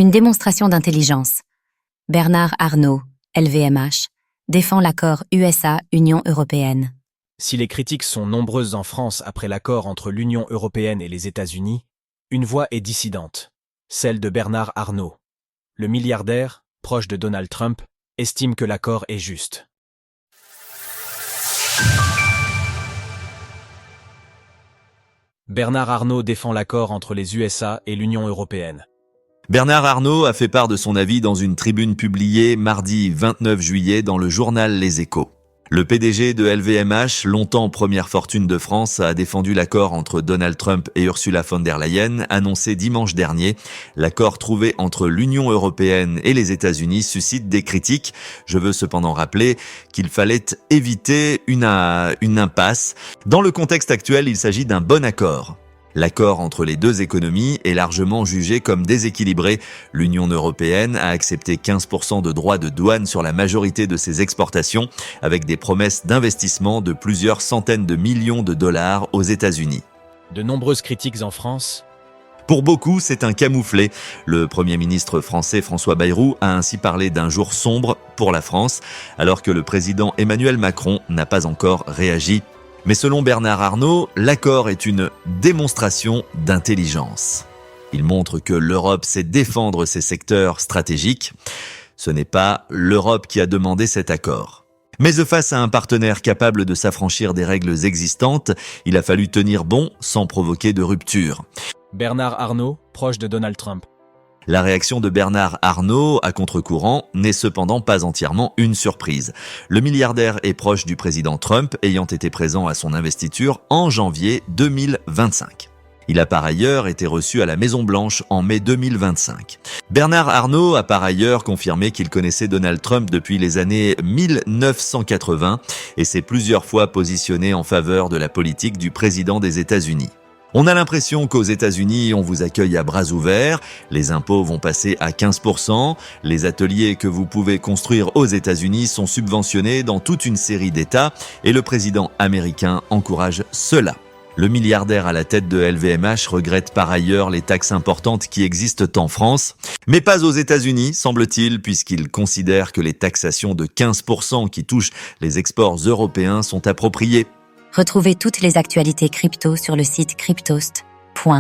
Une démonstration d'intelligence. Bernard Arnault, LVMH, défend l'accord USA-Union européenne. Si les critiques sont nombreuses en France après l'accord entre l'Union européenne et les États-Unis, une voix est dissidente, celle de Bernard Arnault. Le milliardaire, proche de Donald Trump, estime que l'accord est juste. Bernard Arnault défend l'accord entre les USA et l'Union européenne. Bernard Arnault a fait part de son avis dans une tribune publiée mardi 29 juillet dans le journal Les Échos. Le PDG de LVMH, longtemps première fortune de France, a défendu l'accord entre Donald Trump et Ursula von der Leyen, annoncé dimanche dernier. L'accord trouvé entre l'Union européenne et les États-Unis suscite des critiques. Je veux cependant rappeler qu'il fallait éviter une impasse. Dans le contexte actuel, il s'agit d'un bon accord. L'accord entre les deux économies est largement jugé comme déséquilibré. L'Union européenne a accepté 15% de droits de douane sur la majorité de ses exportations, avec des promesses d'investissement de plusieurs centaines de millions de dollars aux États-Unis. De nombreuses critiques en France. Pour beaucoup, c'est un camouflet. Le Premier ministre français François Bayrou a ainsi parlé d'un jour sombre pour la France, alors que le président Emmanuel Macron n'a pas encore réagi. Mais selon Bernard Arnault, l'accord est une démonstration d'intelligence. Il montre que l'Europe sait défendre ses secteurs stratégiques. Ce n'est pas l'Europe qui a demandé cet accord. Mais face à un partenaire capable de s'affranchir des règles existantes, il a fallu tenir bon sans provoquer de rupture. Bernard Arnault, proche de Donald Trump. La réaction de Bernard Arnault, à contre-courant, n'est cependant pas entièrement une surprise. Le milliardaire est proche du président Trump, ayant été présent à son investiture en janvier 2025. Il a par ailleurs été reçu à la Maison-Blanche en mai 2025. Bernard Arnault a par ailleurs confirmé qu'il connaissait Donald Trump depuis les années 1980 et s'est plusieurs fois positionné en faveur de la politique du président des États-Unis. On a l'impression qu'aux États-Unis, on vous accueille à bras ouverts, les impôts vont passer à 15%, les ateliers que vous pouvez construire aux États-Unis sont subventionnés dans toute une série d'États et le président américain encourage cela. Le milliardaire à la tête de LVMH regrette par ailleurs les taxes importantes qui existent en France, mais pas aux États-Unis, semble-t-il, puisqu'il considère que les taxations de 15% qui touchent les exports européens sont appropriées. Retrouvez toutes les actualités crypto sur le site cryptost.fr.